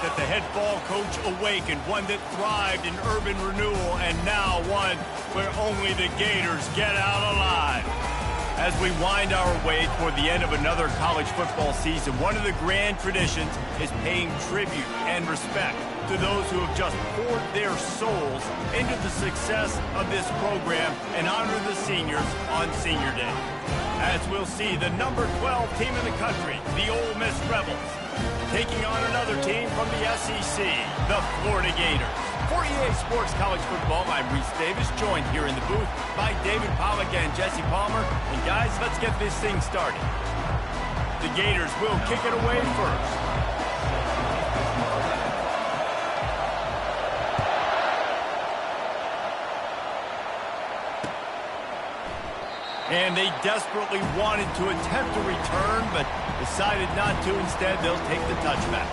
that the head ball coach awakened, one that thrived in urban renewal, and now one where only the Gators get out alive. As we wind our way toward the end of another college football season, one of the grand traditions is paying tribute and respect to those who have just poured their souls into the success of this program and honor the seniors on Senior Day. As we'll see, the number 12 team in the country, the Ole Miss Rebels, taking on another team from the SEC, the Florida Gators. For EA Sports College Football, I'm Reese Davis, joined here in the booth by David Pollack and Jesse Palmer. And guys, let's get this thing started. The Gators will kick it away first. And they desperately wanted to attempt a return, but decided not to. Instead, they'll take the touchback.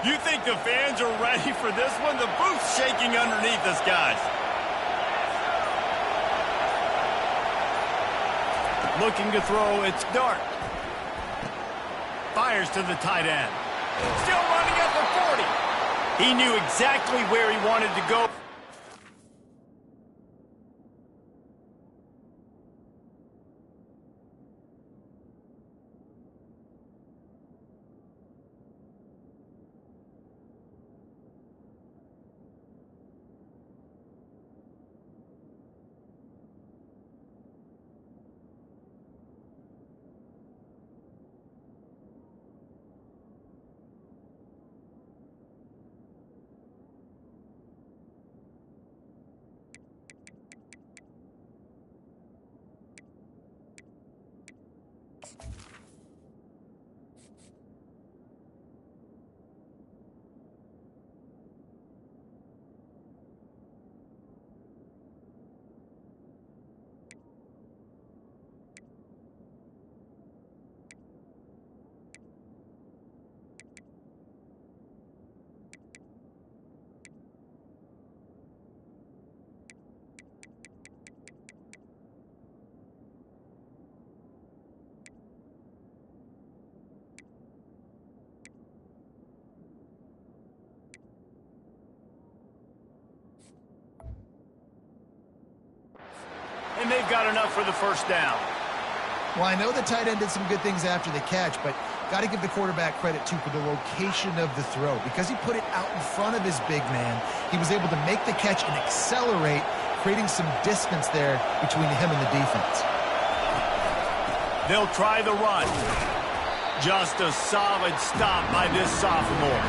You think the fans are ready for this one? The booth's shaking underneath us, guys. Looking to throw, it's Dart. Fires to the tight end. Still running at the 40. He knew exactly where he wanted to go. And they've got enough for the first down. Well, I know the tight end did some good things after the catch, but got to give the quarterback credit, too, for the location of the throw. Because he put it out in front of his big man, he was able to make the catch and accelerate, creating some distance there between him and the defense. They'll try the run. Just a solid stop by this sophomore.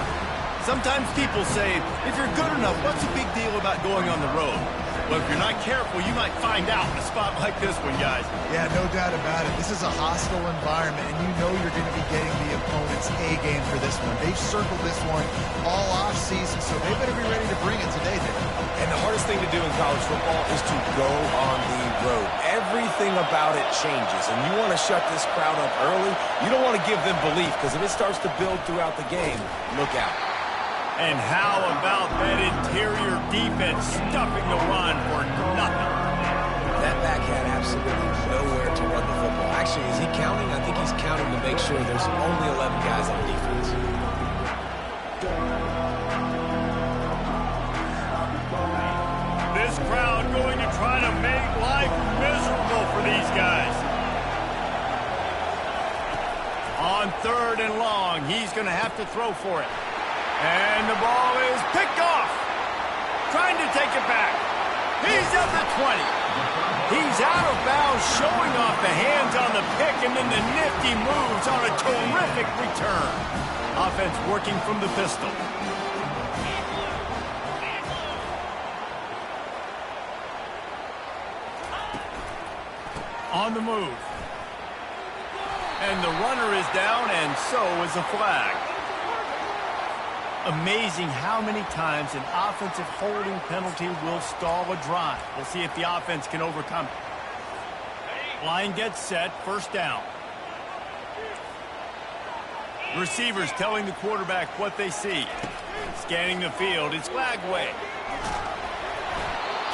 Sometimes people say, if you're good enough, what's the big deal about going on the road? Well, if you're not careful, you might find out in a spot like this one, guys. Yeah, no doubt about it. This is a hostile environment, and you know you're going to be getting the opponent's A game for this one. They've circled this one all off-season, so they better be ready to bring it today, Dave. And the hardest thing to do in college football is to go on the road. Everything about it changes, and you want to shut this crowd up early. You don't want to give them belief, because if it starts to build throughout the game, look out. And how about that interior defense stuffing the run for nothing? That back had absolutely nowhere to run the football. Actually, is he counting? I think he's counting to make sure there's only 11 guys on defense. This crowd going to try to make life miserable for these guys. On 3rd and long, he's going to have to throw for it. And the ball is picked off. Trying to take it back. He's at the 20. He's out of bounds, showing off the hands on the pick, and then the nifty moves on a terrific return. Offense working from the pistol. On the move. And the runner is down, and so is a flag. Amazing how many times an offensive holding penalty will stall a drive. We'll see if the offense can overcome it. Line gets set, first down. Receivers telling the quarterback what they see. Scanning the field, it's Lagway.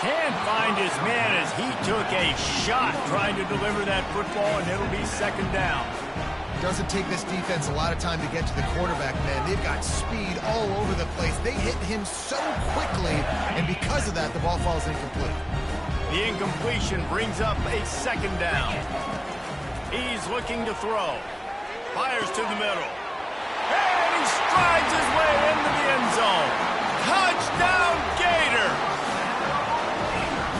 Can't find his man as he took a shot trying to deliver that football, and it'll be second down. Doesn't take this defense a lot of time to get to the quarterback, man. They've got speed all over the place. They hit him so quickly, and because of that, the ball falls incomplete. The incompletion brings up a second down. He's looking to throw. Fires to the middle. And he strides his way into the end zone. Touchdown, Gator!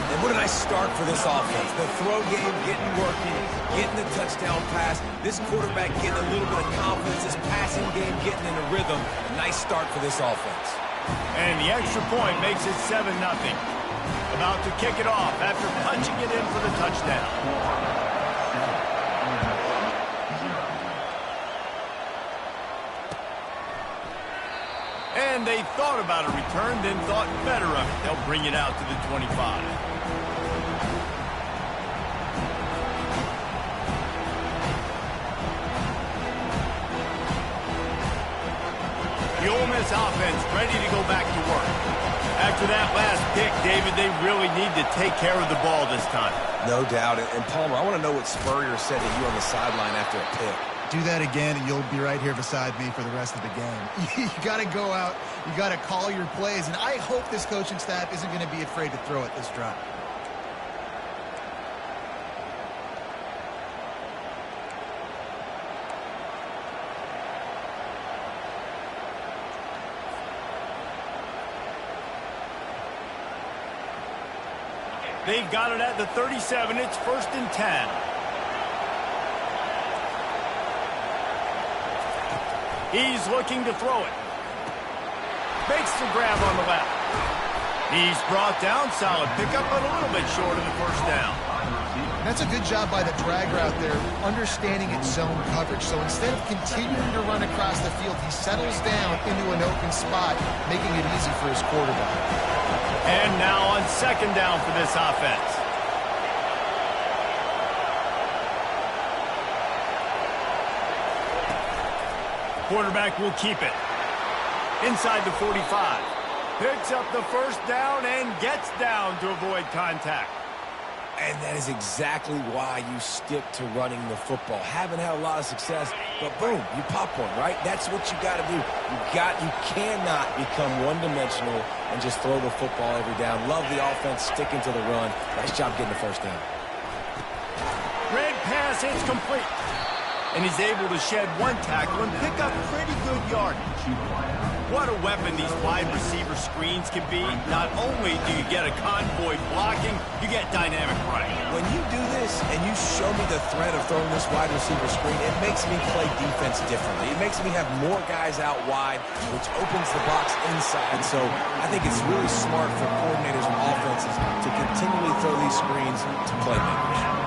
And what a nice start for this offense. The throw game getting working, getting the touchdown pass. This quarterback getting a little bit of confidence. This passing game getting in a rhythm. A nice start for this offense. And the extra point makes it 7-0. About to kick it off after punching it in for the touchdown. And they thought about a return, then thought better of it. They'll bring it out to the 25. The Ole Miss offense ready to go back to work. After that last pick, David, they really need to take care of the ball this time. No doubt. And Palmer, I want to know what Spurrier said to you on the sideline after a pick. Do that again, and you'll be right here beside me for the rest of the game. You got to go out. You got to call your plays, and I hope this coaching staff isn't going to be afraid to throw it this drive. They've got it at the 37. It's 1st and 10. He's looking to throw it. Makes the grab on the left. He's brought down. Solid pickup, but a little bit short of the first down. That's a good job by the drag route there, understanding its zone coverage. So instead of continuing to run across the field, he settles down into an open spot, making it easy for his quarterback. And now on second down for this offense. Quarterback will keep it. Inside the 45. Picks up the first down and gets down to avoid contact. And that is exactly why you stick to running the football. Haven't had a lot of success, but boom, you pop one, right? That's what you got to do. You cannot become one-dimensional and just throw the football every down. Love the offense sticking to the run. Nice job getting the first down. Red pass, it's complete. And he's able to shed one tackle and pick up pretty good yardage. What a weapon these wide receiver screens can be. Not only do you get a convoy blocking, you get dynamic running. When you do this and you show me the threat of throwing this wide receiver screen, it makes me play defense differently. It makes me have more guys out wide, which opens the box inside. So I think it's really smart for coordinators and offenses to continually throw these screens to playmakers.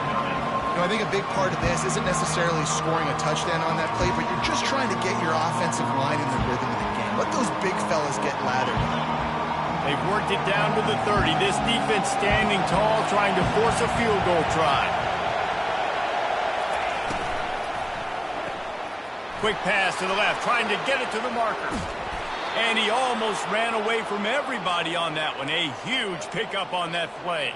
I think a big part of this isn't necessarily scoring a touchdown on that play, but you're just trying to get your offensive line in the rhythm of the game. Let those big fellas get lathered. They've worked it down to the 30. This defense standing tall, trying to force a field goal try. Quick pass to the left, trying to get it to the marker. And he almost ran away from everybody on that one. A huge pickup on that play.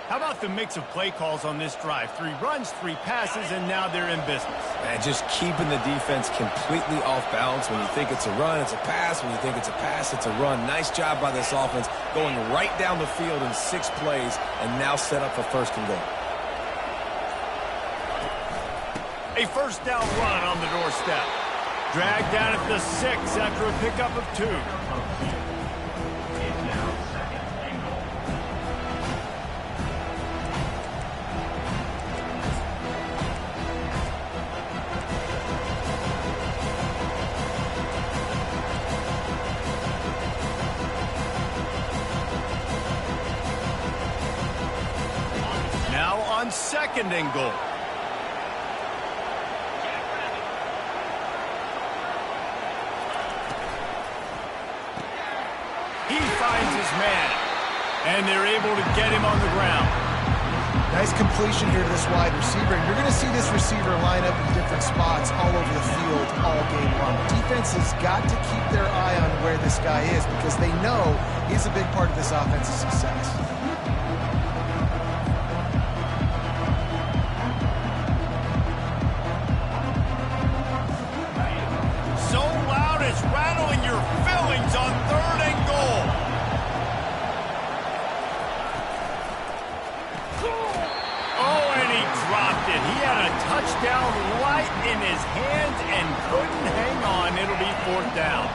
How about the mix of play calls on this drive? 3 runs, 3 passes, and now they're in business. And just keeping the defense completely off balance. When you think it's a run, it's a pass. When you think it's a pass, it's a run. Nice job by this offense, going right down the field in 6 plays, and now set up for 1st and goal. A first down run on the doorstep. Dragged down at the 6 after a pickup of 2. On 2nd and goal. He finds his man, and they're able to get him on the ground. Nice completion here to this wide receiver. And you're going to see this receiver line up in different spots all over the field all game long. Defense has got to keep their eye on where this guy is because they know he's a big part of this offense's success. So loud it's rattling your fillings on 3rd and goal. Dropped it. He had a touchdown right in his hands and couldn't hang on. It'll be 4th down.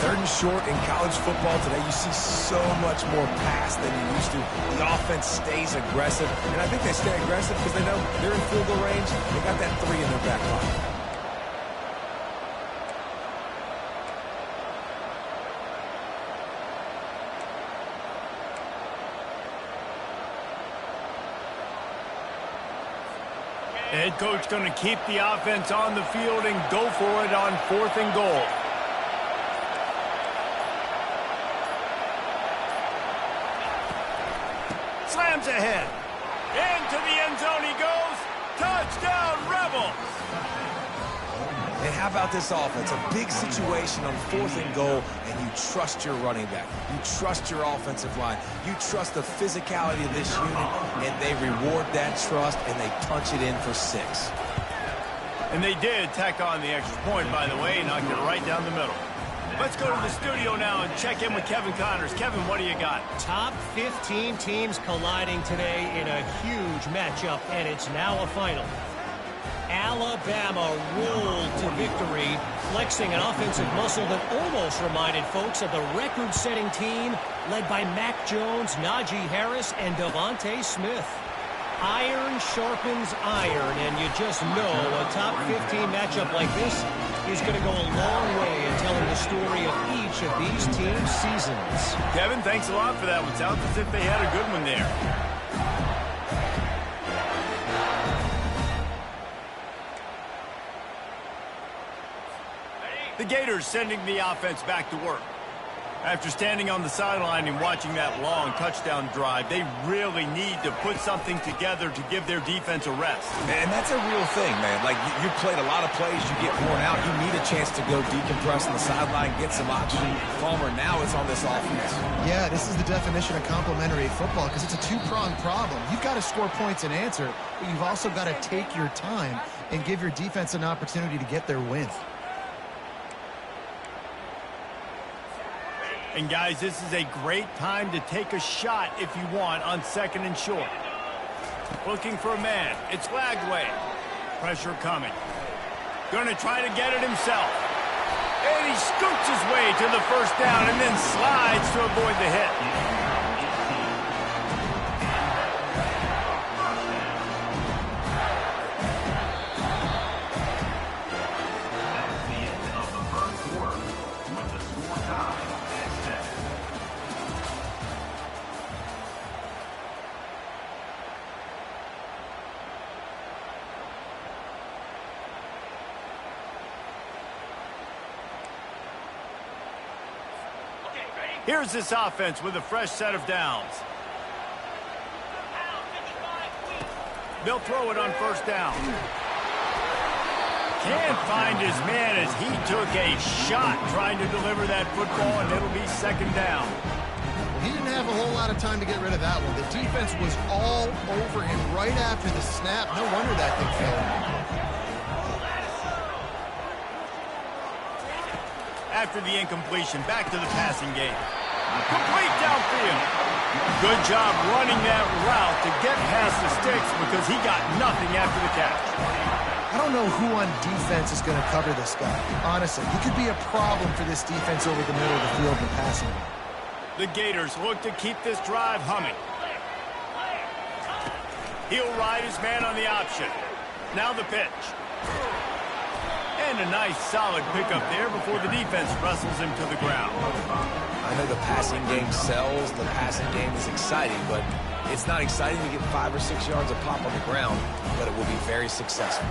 3rd and short in college football today. You see so much more pass than you used to. The offense stays aggressive, and I think they stay aggressive because they know they're in field goal range. They got that 3 in their back pocket. Head coach going to keep the offense on the field and go for it on 4th and goal. Slams ahead. Into the end zone he goes. Touchdown, Rebels. And how about this offense? A big situation on 4th and goal, and you trust your running back. You trust your offensive line. You trust the physicality of this unit, and they reward that trust, and they punch it in for 6. And they did tack on the extra point, by the way, knocked it right down the middle. Let's go to the studio now and check in with Kevin Connors. Kevin, what do you got? Top 15 teams colliding today in a huge matchup, and it's now a final. Alabama rolled to victory, flexing an offensive muscle that almost reminded folks of the record-setting team led by Mac Jones, Najee Harris, and Devontae Smith. Iron sharpens iron, and you just know a top 15 matchup like this is going to go a long way in telling the story of each of these teams' seasons. Kevin, thanks a lot for that one. Sounds as if they had a good one there. The Gators sending the offense back to work. After standing on the sideline and watching that long touchdown drive, they really need to put something together to give their defense a rest. And that's a real thing, man. Like, you played a lot of plays, you get worn out, you need a chance to go decompress on the sideline, get some oxygen. Palmer, now it's on this offense. Yeah, this is the definition of complementary football because it's a two-pronged problem. You've got to score points and answer, but you've also got to take your time and give your defense an opportunity to get their win. And guys, this is a great time to take a shot if you want on 2nd and short. Looking for a man. It's Lagway. Pressure coming. Gonna try to get it himself. And he scoots his way to the 1st down and then slides to avoid the hit. Here's this offense with a fresh set of downs. They'll throw it on 1st down. Can't find his man as he took a shot trying to deliver that football, and it'll be 2nd down. He didn't have a whole lot of time to get rid of that one. The defense was all over him right after the snap. No wonder that thing fell. After the incompletion, back to the passing game. Complete downfield. Good job running that route to get past the sticks because he got nothing after the catch. I don't know who on defense is going to cover this guy. Honestly, he could be a problem for this defense over the middle of the field in the passing game. The Gators look to keep this drive humming. He'll ride his man on the option. Now the pitch. And a nice solid pickup there before the defense wrestles him to the ground. I know the passing game sells, the passing game is exciting, but it's not exciting to get 5 or 6 yards of pop on the ground, but it will be very successful.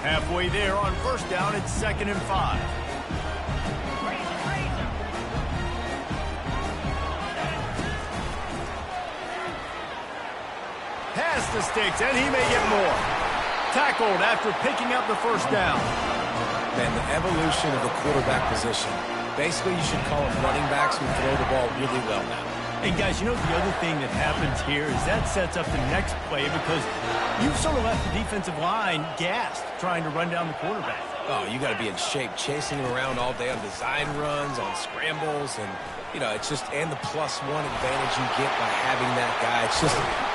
Halfway there on 1st down, it's 2nd and 5. past the sticks, and he may get more. Tackled after picking up the first down. Man, the evolution of the quarterback position. Basically, you should call them running backs who throw the ball really well now. And guys, you know the other thing that happens here is that sets up the next play because you've sort of left the defensive line gassed trying to run down the quarterback. Oh, you got to be in shape, chasing him around all day on design runs, on scrambles, and you know, it's just, and the +1 advantage you get by having that guy.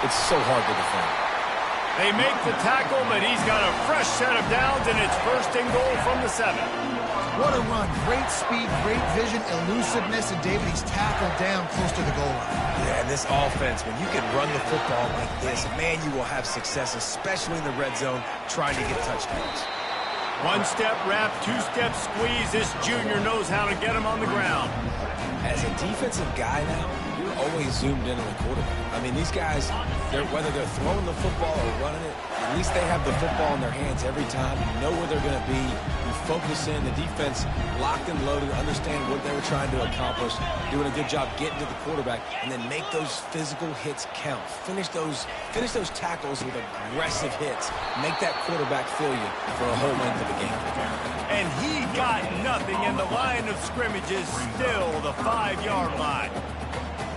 It's so hard to defend. They make the tackle, but he's got a fresh set of downs, and it's 1st and goal from the 7. What a run. Great speed, great vision, elusiveness, and David, he's tackled down close to the goal line. Yeah, and this offense, when you can run the football like this, man, you will have success, especially in the red zone, trying to get touchdowns. 1-step wrap, 2-step squeeze. This junior knows how to get him on the ground. As a defensive guy now, you're always zoomed in on the quarterback. I mean, these guys, whether they're throwing the football or running it, at least they have the football in their hands every time. You know where they're going to be. You focus in. The defense locked and loaded, understand what they were trying to accomplish, doing a good job getting to the quarterback, and then make those physical hits count. Finish those tackles with aggressive hits. Make that quarterback feel you for a whole length of the game. And he got nothing, and the line of scrimmage is still the 5-yard line.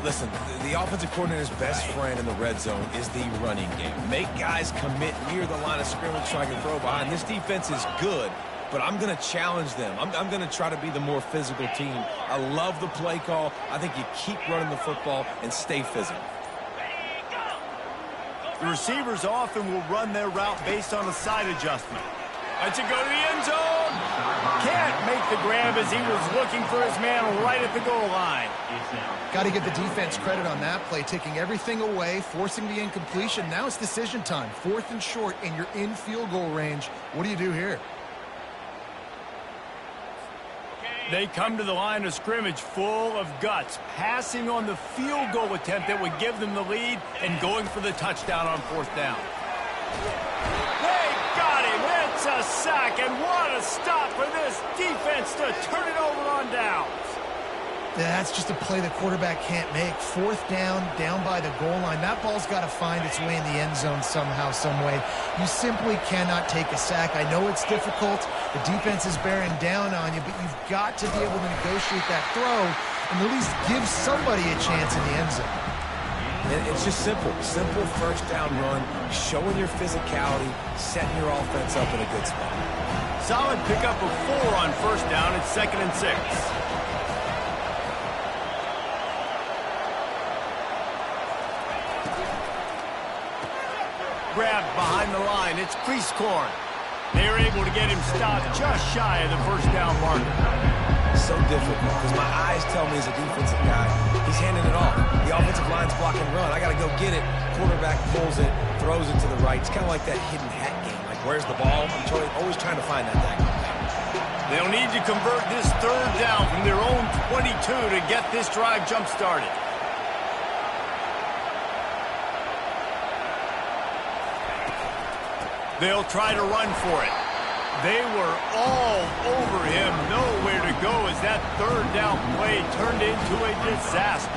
Listen, the offensive coordinator's best friend in the red zone is the running game. Make guys commit near the line of scrimmage so I can throw behind. This defense is good, but I'm going to challenge them. I'm going to try to be the more physical team. I love the play call. I think you keep running the football and stay physical. The receivers often will run their route based on a side adjustment. Lets it go to the end zone. Can't make the grab as he was looking for his man right at the goal line. Got to give the defense credit on that play, taking everything away, forcing the incompletion. Now it's decision time. 4th and short, and you're in field goal range. What do you do here? They come to the line of scrimmage full of guts, passing on the field goal attempt that would give them the lead and going for the touchdown on 4th down. They got him. It's a sack, and what a stop for this defense to turn it over on downs. That's just a play the quarterback can't make. 4th down, down by the goal line. That ball's got to find its way in the end zone somehow, some way. You simply cannot take a sack. I know it's difficult. The defense is bearing down on you, but you've got to be able to negotiate that throw and at least give somebody a chance in the end zone. It's just simple. Simple 1st down run, showing your physicality, setting your offense up in a good spot. Solid pickup of 4 on 1st down. It's 2nd and 6. Grabbed behind the line. It's Priestcorn. They are able to get him stopped just shy of the 1st down marker. So difficult because my eyes tell me as a defensive guy, he's handing it off. The offensive line's blocking run. I got to go get it. Quarterback pulls it, throws it to the right. It's kind of like that hidden hat game. Like, where's the ball? I'm always trying to find that thing. They'll need to convert this 3rd down from their own 22 to get this drive jump-started. They'll try to run for it. They were all over him, nowhere to go as that 3rd down play turned into a disaster.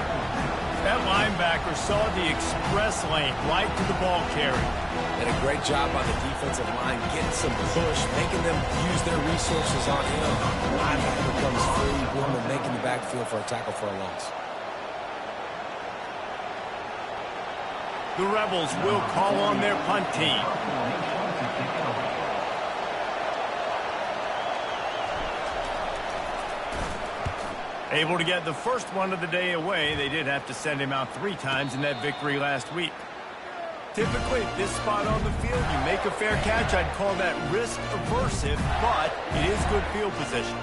That linebacker saw the express lane right to the ball carrier. Did a great job on the defensive line, getting some push, making them use their resources on him. The linebacker comes free, boom, and making the backfield for a tackle for a loss. The Rebels will call on their punt team. Able to get the first one of the day away. They did have to send him out 3 times in that victory last week. Typically, at this spot on the field, you make a fair catch. I'd call that risk aversive, but it is good field position.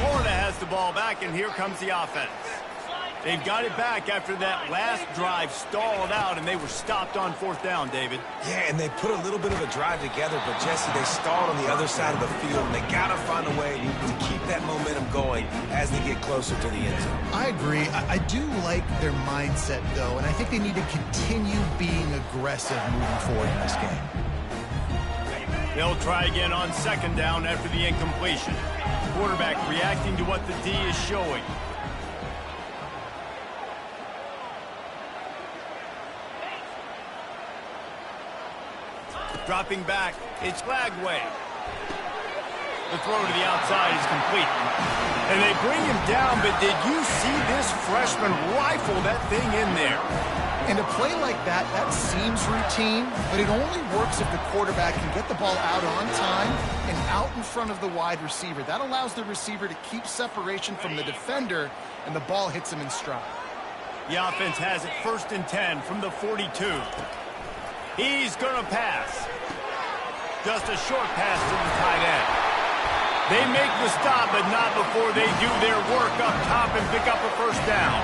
Florida has the ball back, and here comes the offense. They've got it back after that last drive stalled out, and they were stopped on 4th down, David. Yeah, and they put a little bit of a drive together, but, Jesse, they stalled on the other side of the field, and they got to find a way to keep that momentum going as they get closer to the end zone. I agree. I do like their mindset, though, and I think they need to continue being aggressive moving forward in this game. They'll try again on 2nd down after the incompletion. Quarterback reacting to what the D is showing. Dropping back, it's Lagway. The throw to the outside is complete. And they bring him down, but did you see this freshman rifle that thing in there? And a play like that, that seems routine, but it only works if the quarterback can get the ball out on time and out in front of the wide receiver. That allows the receiver to keep separation from the defender, and the ball hits him in stride. The offense has it 1st and 10 from the 42. He's going to pass. Just a short pass to the tight end. They make the stop, but not before they do their work up top and pick up a 1st down.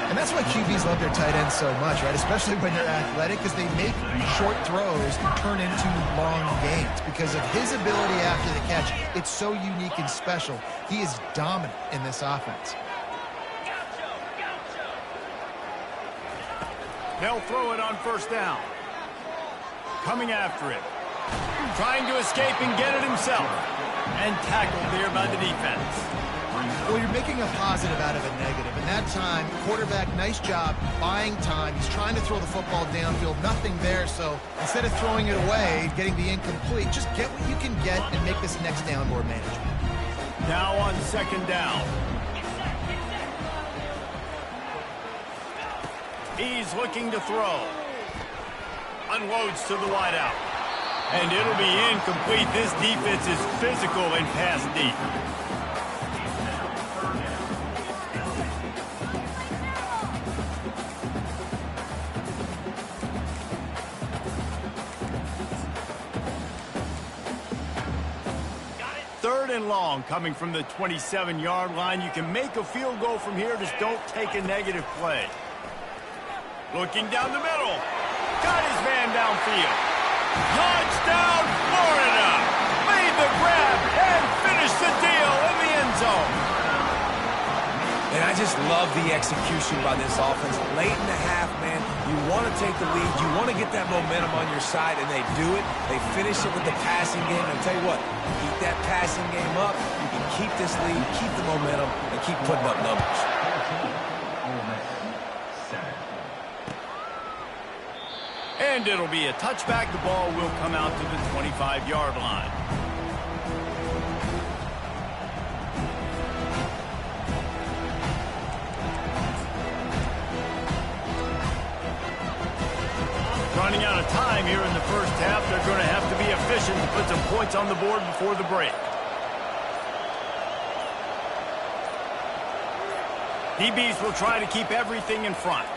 And that's why QBs love their tight ends so much, right? Especially when they're athletic, because they make short throws turn into long gains. Because of his ability after the catch, it's so unique and special. He is dominant in this offense. They'll throw it on 1st down. Coming after it. Trying to escape and get it himself. And tackled there by the defense. Well, you're making a positive out of a negative. And that time, quarterback, nice job buying time. He's trying to throw the football downfield. Nothing there, so instead of throwing it away, getting the incomplete, just get what you can get and make this next down more manageable. Now on 2nd down. He's looking to throw. Unloads to the wideout. And it'll be incomplete. This defense is physical and pass deep. Third and long coming from the 27-yard line. You can make a field goal from here. Just don't take a negative play. Looking down the middle. Got his man downfield. Touchdown, Florida! Made the grab and finished the deal in the end zone. And I just love the execution by this offense. Late in the half, man, you want to take the lead. You want to get that momentum on your side, and they do it. They finish it with the passing game. And I'll tell you what, keep that passing game up. You can keep this lead, keep the momentum, and keep putting up numbers. And it'll be a touchback. The ball will come out to the 25-yard line. Running out of time here in the 1st half. They're going to have to be efficient to put some points on the board before the break. DBs will try to keep everything in front.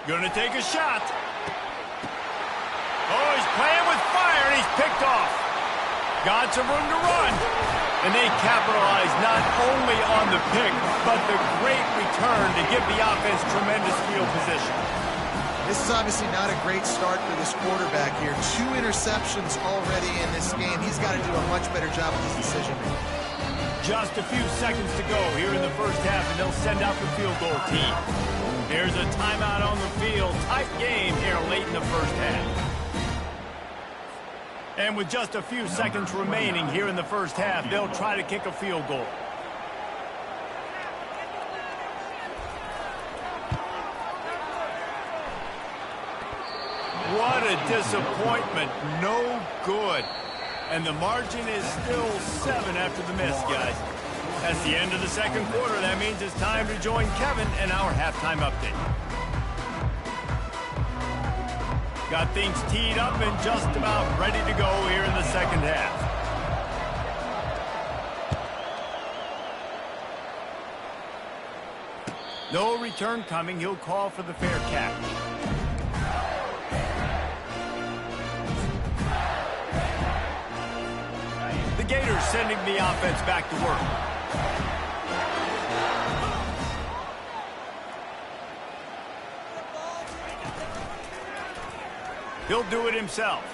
Going to take a shot. Oh, he's playing with fire, and he's picked off. Got some room to run. And they capitalize not only on the pick, but the great return to give the offense tremendous field position. This is obviously not a great start for this quarterback here. 2 interceptions already in this game. He's got to do a much better job with his decision-making. Just a few seconds to go here in the 1st half, and they'll send out the field goal team. There's a timeout on the field. Tight game here late in the 1st half. And with just a few seconds remaining here in the 1st half, they'll try to kick a field goal. What a disappointment. No good. And the margin is still 7 after the miss, guys. That's the end of the 2nd quarter. That means it's time to join Kevin in our halftime update. Got things teed up and just about ready to go here in the 2nd half. No return coming. He'll call for the fair catch. The Gators sending the offense back to work. He'll do it himself.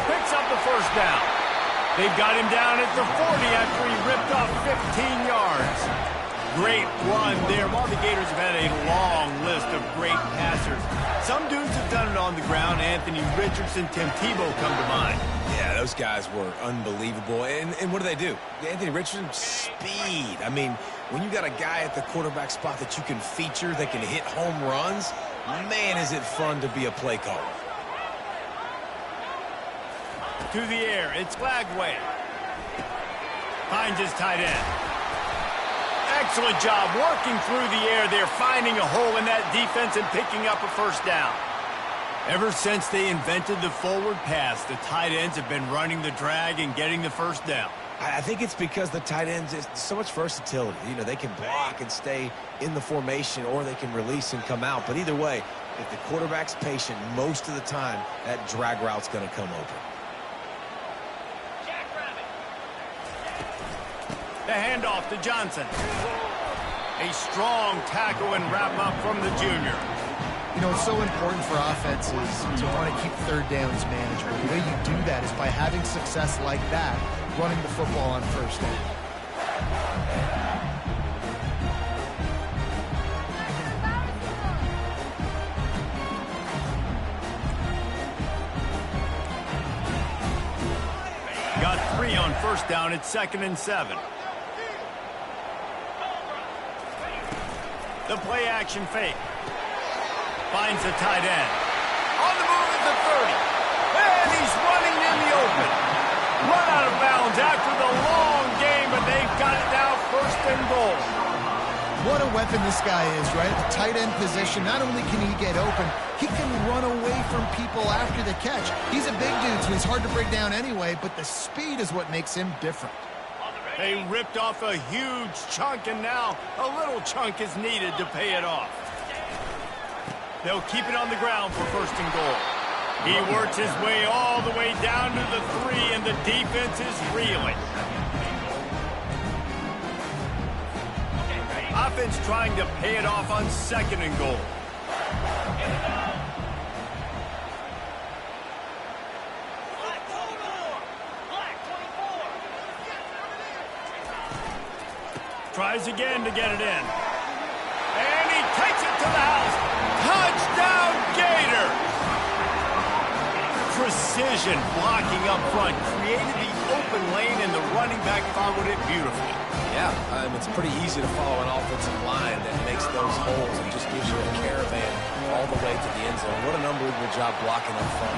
Picks up the 1st down. They've got him down at the 40 after he ripped off 15 yards. Great run there. While the Gators have had a long list of great passers. Some dudes have done it on the ground. Anthony Richardson, Tim Tebow come to mind. Yeah, those guys were unbelievable. And what do? Anthony Richardson, speed. I mean, when you got a guy at the quarterback spot that you can feature, that can hit home runs, Man, is it fun to be a play caller. To the air, it's Flagway. Finds his tight end. Excellent job working through the air there, finding a hole in that defense and picking up a first down. Ever since they invented the forward pass, the tight ends have been running the drag and getting the first down. I think it's because the tight ends is so much versatility. You know, they can block and stay in the formation, or they can release and come out. But either way, if the quarterback's patient, most of the time, that drag route's going to come open. The handoff to Johnson. A strong tackle and wrap up from the junior. You know, it's so important for offenses to want to keep third downs manageable. The way you do that is by having success like that, running the football on first down. Got 3 on first down. It's 2nd and 7. The play action fake. Finds the tight end. On the move at the 30. And he's running in the open. Run out of bounds after the long game, but they've got it now 1st and goal. What a weapon this guy is, right? At the tight end position, not only can he get open, he can run away from people after the catch. He's a big dude, so he's hard to break down anyway, but the speed is what makes him different. They ripped off a huge chunk, and now a little chunk is needed to pay it off. They'll keep it on the ground for 1st and goal. He works his way all the way down to the 3, and the defense is reeling. Offense trying to pay it off on 2nd and goal. Tries again to get it in. And he takes it to the house. Touchdown, Gator! Precision blocking up front. Created the open lane, and the running back followed it beautifully. Yeah, it's pretty easy to follow an offensive line that makes those holes and just gives you a caravan all the way to the end zone. What an unbelievable job blocking up front.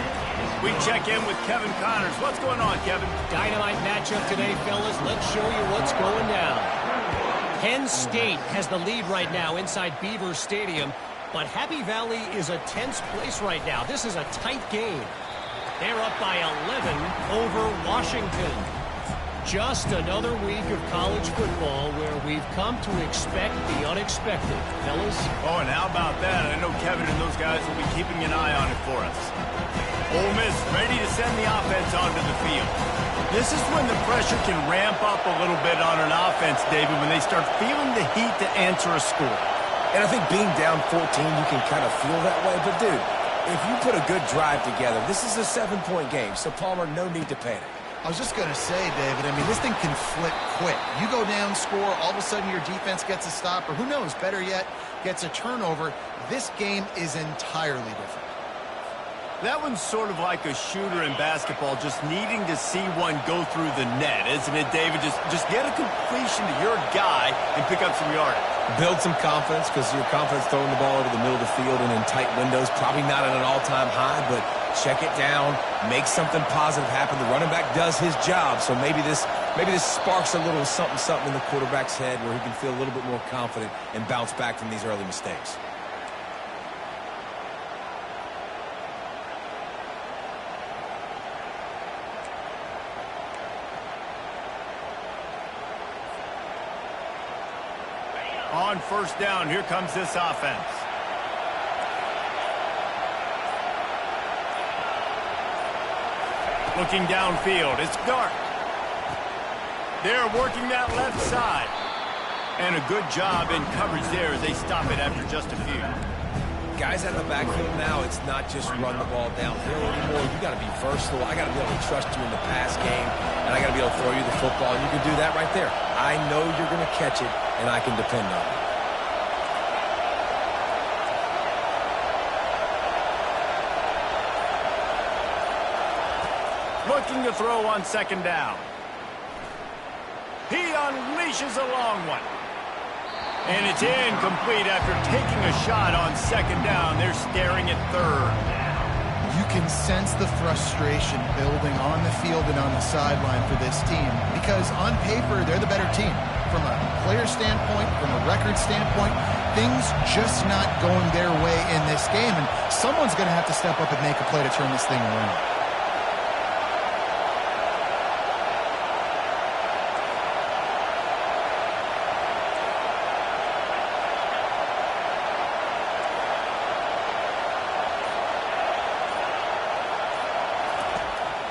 We check in with Kevin Connors. What's going on, Kevin? Dynamite matchup today, fellas. Let's show you what's going down. Penn State has the lead right now inside Beaver Stadium, but Happy Valley is a tense place right now. This is a tight game. They're up by 11 over Washington. Just another week of college football where we've come to expect the unexpected, fellas. Oh, and how about that? I know Kevin and those guys will be keeping an eye on it for us. Ole Miss ready to send the offense onto the field. This is when the pressure can ramp up a little bit on an offense, David, when they start feeling the heat to answer a score. And I think being down 14, you can kind of feel that way. But, dude, if you put a good drive together, this is a 7-point game. So, Palmer, no need to panic. I was just going to say, David, I mean, this thing can flip quick. You go down, score, all of a sudden your defense gets a stop, or who knows, better yet, gets a turnover. This game is entirely different. That one's sort of like a shooter in basketball, just needing to see one go through the net, isn't it, David? Just get a completion to your guy and pick up some yardage. Build some confidence, because your confidence throwing the ball over the middle of the field and in tight windows, probably not at an all-time high, but check it down, make something positive happen. The running back does his job, so maybe this sparks a little something in the quarterback's head where he can feel a little bit more confident and bounce back from these early mistakes. On 1st down, here comes this offense. Looking downfield, it's dark. They're working that left side. And a good job in coverage there as they stop it after just a few. Guys out of the backfield now, it's not just run the ball downhill anymore. You got to be versatile. I got to be able to trust you in the pass game, and I got to be able to throw you the football, and you can do that right there. I know you're going to catch it, and I can depend on it. Looking to throw on 2nd down. He unleashes a long one. And it's incomplete after taking a shot on second down. They're staring at third. You can sense the frustration building on the field and on the sideline for this team because on paper, they're the better team. From a player standpoint, from a record standpoint, things just not going their way in this game, and someone's going to have to step up and make a play to turn this thing around.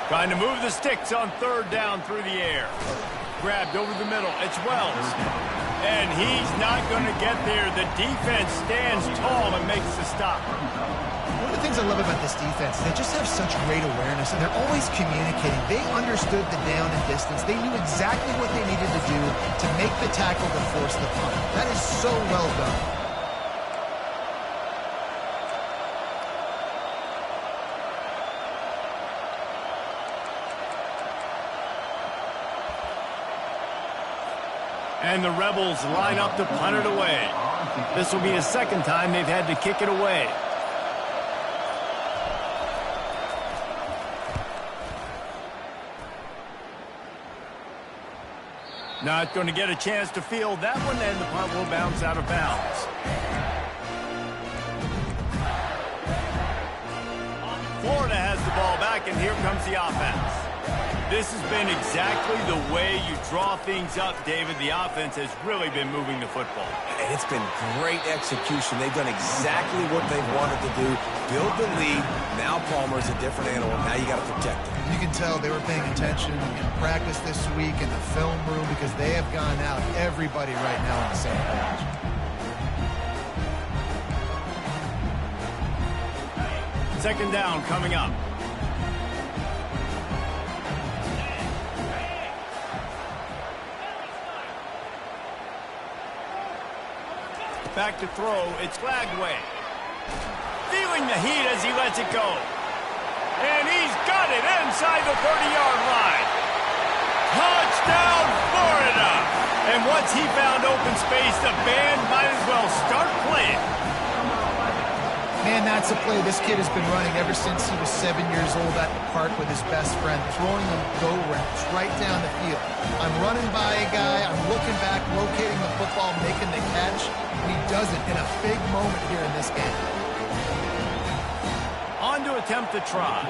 Trying to move the sticks on third down through the air. Grabbed over the middle. It's Wells. And he's not going to get there. The defense stands tall and makes the stop. One of the things I love about this defense, they just have such great awareness, and they're always communicating. They understood the down and distance. They knew exactly what they needed to do to make the tackle to force the punt. That is so well done. And the Rebels line up to punt it away. This will be the second time they've had to kick it away. Not going to get a chance to field that one, and the punt will bounce out of bounds. Florida has the ball back, and here comes the offense. This has been exactly the way you draw things up, David. The offense has really been moving the football. And it's been great execution. They've done exactly what they've wanted to do. Build the lead. Now Palmer's a different animal. Now you got to protect him. You can tell they were paying attention in practice this week in the film room because they have gone out, everybody right now on the same page. Second down coming up. Back to throw. It's Flagway. Feeling the heat as he lets it go. And he's got it inside the 30-yard line. Touchdown, Florida. And once he found open space, the band might as well start playing. Man, that's a play this kid has been running ever since he was 7 years old at the park with his best friend, throwing them go routes right down the field. I'm running by a guy, I'm looking back, locating the football, making the catch. And he does it in a big moment here in this game. On to attempt the try.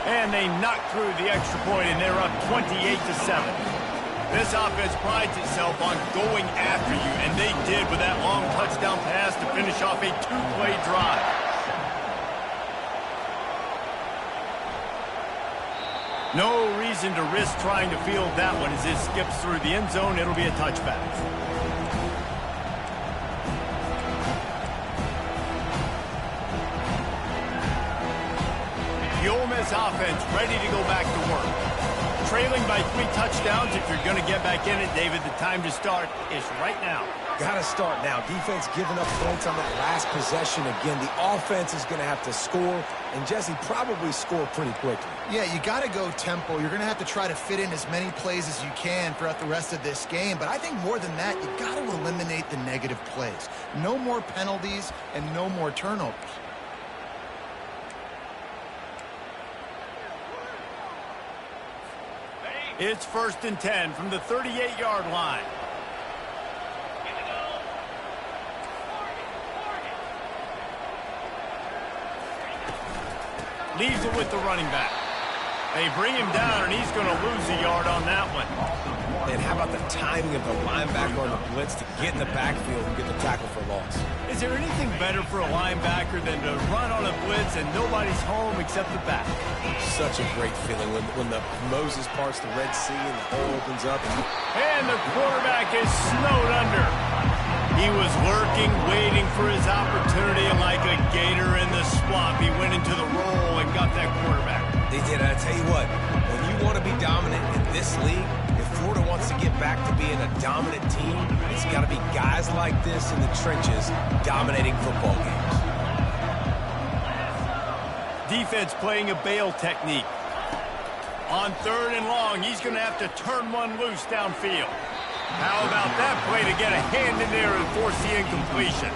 And they knock through the extra point, and they're up 28-7. This offense prides itself on going after you, and they did with that long touchdown pass to finish off a two-play drive. No reason to risk trying to field that one as it skips through the end zone. It'll be a touchback. The Ole Miss offense ready to go back to work. Trailing by 3 touchdowns. If you're going to get back in it, David, the time to start is right now. Got to start now. Defense giving up points on that last possession. Again, the offense is going to have to score, and Jesse probably score pretty quickly. Yeah, you got to go tempo. You're going to have to try to fit in as many plays as you can throughout the rest of this game. But I think more than that, you got to eliminate the negative plays. No more penalties and no more turnovers. It's 1st and 10 from the 38-yard line. Leaves it with the running back. They bring him down, and he's going to lose a yard on that one. And how about the timing of the linebacker on the blitz to get in the backfield and get the tackle for loss? Is there anything better for a linebacker than to run on a blitz and nobody's home except the back? Such a great feeling when the Moses parts the Red Sea and the hole opens up. And the quarterback is snowed under. He was lurking, waiting for his opportunity, and like a gator in the swamp, he went into the roll and got that quarterback. They did. I tell you what, when you want to be dominant in this league, if Florida wants to get back to being a dominant team, it's got to be guys like this in the trenches dominating football games. Defense playing a bail technique. On 3rd and long, he's going to have to turn one loose downfield. How about that play to get a hand in there and force the incompletion?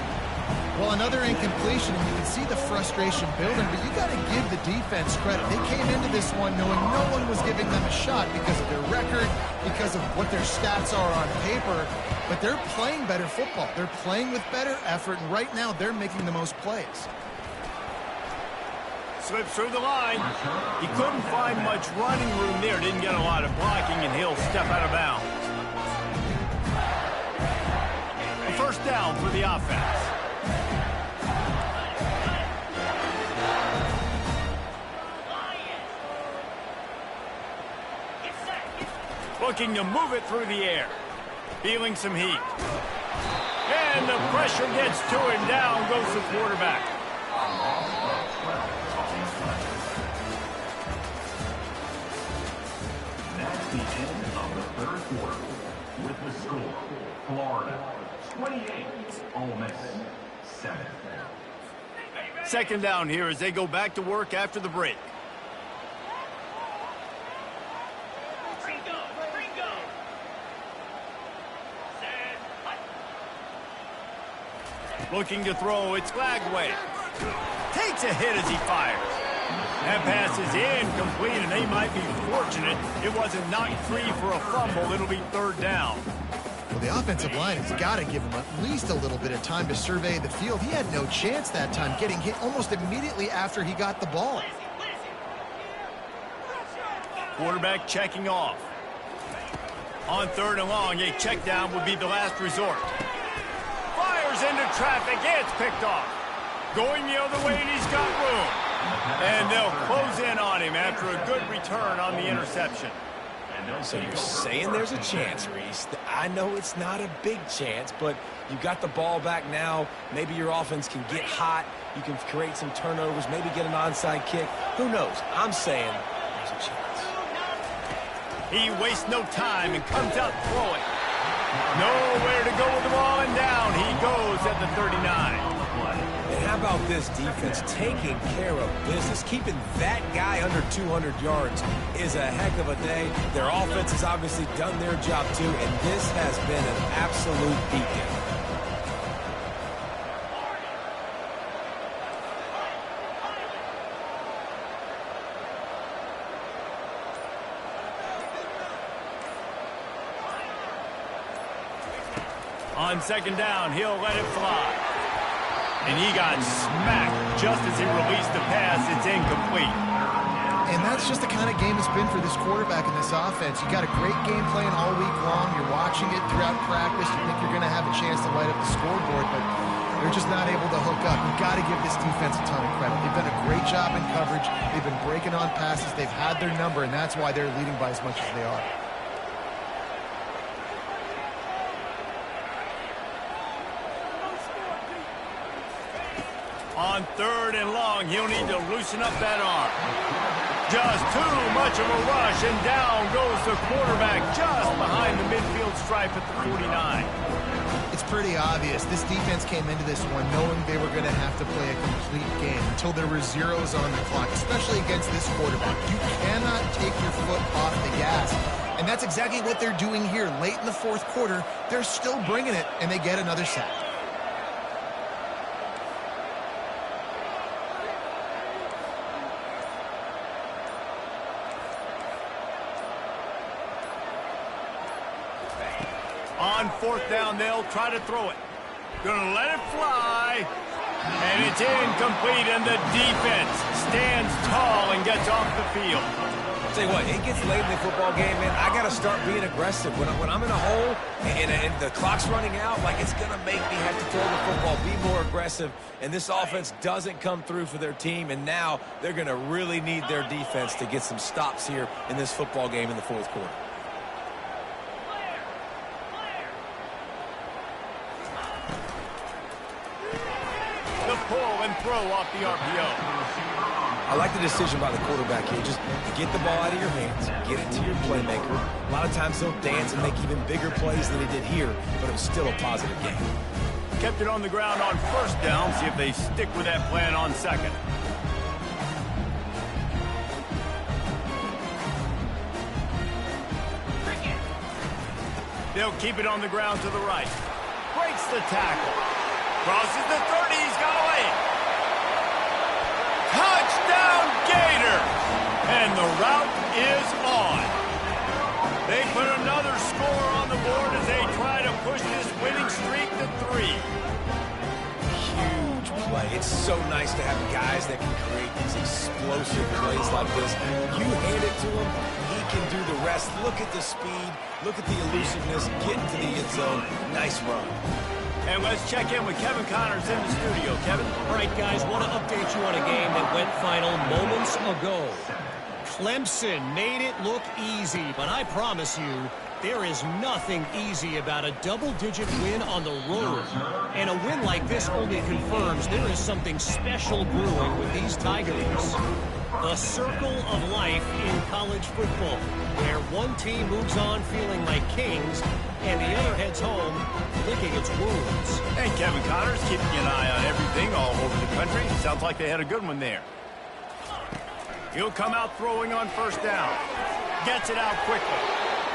Well, another incompletion, and you can see the frustration building, but you got to give the defense credit. They came into this one knowing no one was giving them a shot because of their record, because of what their stats are on paper, but they're playing better football. They're playing with better effort, and right now they're making the most plays. Slips through the line. He couldn't find much running room there. Didn't get a lot of blocking, and he'll step out of bounds. A first down for the offense. Looking to move it through the air. Feeling some heat. And the pressure gets to him. Down goes the quarterback. That's the end of the 3rd quarter. With the score, Florida 28, Ole Miss 7. Second down here as they go back to work after the break. Looking to throw, it's Lagway. Takes a hit as he fires. That pass is incomplete, and they might be fortunate it wasn't knocked free for a fumble. It'll be 3rd down. Well, the offensive line has got to give him at least a little bit of time to survey the field. He had no chance that time, getting hit almost immediately after he got the ball. Quarterback checking off. On 3rd and long, a check down would be the last resort. Fires into traffic. It's picked off. Going the other way, and he's got room. And they'll close in on him after a good return on the interception. So you're saying there's a chance, Reese. I know it's not a big chance, but you got the ball back now. Maybe your offense can get hot. You can create some turnovers, maybe get an onside kick. Who knows? I'm saying there's a chance. He wastes no time and comes out throwing. Nowhere to go with the ball, and down he goes at the 39. And how about this defense taking care of business? Keeping that guy under 200 yards is a heck of a day. Their offense has obviously done their job too, and this has been an absolute beatdown. On 2nd down, he'll let it fly. And he got smacked just as he released the pass. It's incomplete. And that's just the kind of game it's been for this quarterback in this offense. You got a great game plan all week long. You're watching it throughout practice. You think you're going to have a chance to light up the scoreboard, but they're just not able to hook up. You've got to give this defense a ton of credit. They've done a great job in coverage. They've been breaking on passes. They've had their number, and that's why they're leading by as much as they are. On 3rd and long, he'll need to loosen up that arm. Just too much of a rush, and down goes the quarterback just behind the midfield stripe at the 49. It's pretty obvious. This defense came into this one knowing they were going to have to play a complete game until there were zeros on the clock, especially against this quarterback. You cannot take your foot off the gas. And that's exactly what they're doing here. Late in the 4th quarter, they're still bringing it, and they get another sack. On 4th down, they'll try to throw it. Gonna let it fly. And it's incomplete, and the defense stands tall and gets off the field. I'll tell you what, it gets late in the football game, man. I got to start being aggressive. When I'm in a hole and the clock's running out, like, it's going to make me have to throw the football, be more aggressive. And this offense doesn't come through for their team, and now they're going to really need their defense to get some stops here in this football game in the 4th quarter. Pull and throw off the RPO. I like the decision by the quarterback here. Just get the ball out of your hands, get it to your playmaker. A lot of times he'll dance and make even bigger plays than he did here, but it was still a positive game. Kept it on the ground on 1st down. See if they stick with that plan on 2nd. They'll keep it on the ground to the right. Breaks the tackle. Crosses the 30. He's got away. Touchdown, Gators! And the route is on. They put another score on the board as they try to push this winning streak to 3. Huge play. It's so nice to have guys that can create these explosive plays like this. You hand it to him, he can do the rest. Look at the speed. Look at the elusiveness. Get into the end zone. Nice run. And let's check in with Kevin Connors in the studio. Kevin? All right, guys, want to update you on a game that went final moments ago. Clemson made it look easy, but I promise you, there is nothing easy about a double-digit win on the road. And a win like this only confirms there is something special brewing with these Tigers. The circle of life in college football, where one team moves on feeling like kings, and the other heads home licking its wounds. And Kevin Connors keeping an eye on everything all over the country. Sounds like they had a good one there. He'll come out throwing on first down. Gets it out quickly.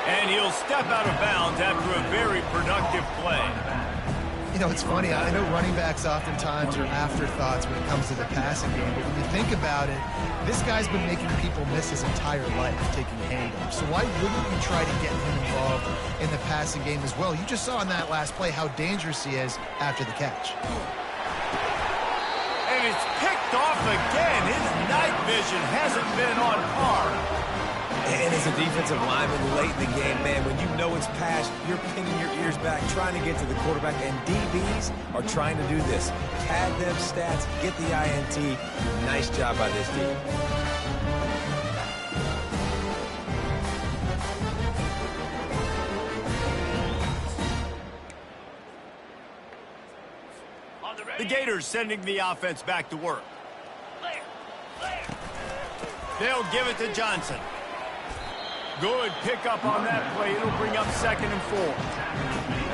And he'll step out of bounds after a very productive play. You know, it's funny. I know running backs oftentimes are afterthoughts when it comes to the passing game. But when you think about it, this guy's been making people miss his entire life taking handoffs. So why wouldn't you try to get him involved in the passing game as well? You just saw in that last play how dangerous he is after the catch. And it's picked off again. His night vision hasn't been on par. And as a defensive lineman late in the game, man, when you know it's passed, you're pinning your ears back, trying to get to the quarterback, and DBs are trying to do this. Pad them stats, get the INT. Nice job by this team. The Gators sending the offense back to work. They'll give it to Johnson. Good pickup on that play. It'll bring up 2nd and 4.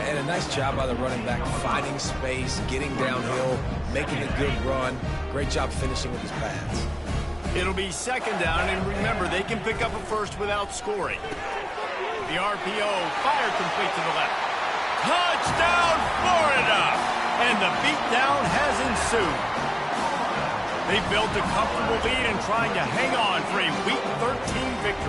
And a nice job by the running back, finding space, getting downhill, making a good run. Great job finishing with his pads. It'll be 2nd down, and remember, they can pick up a first without scoring. The RPO, fire complete to the left. Touchdown, Florida! And the beatdown has ensued. They built a comfortable lead and trying to hang on for a Week 13 victory.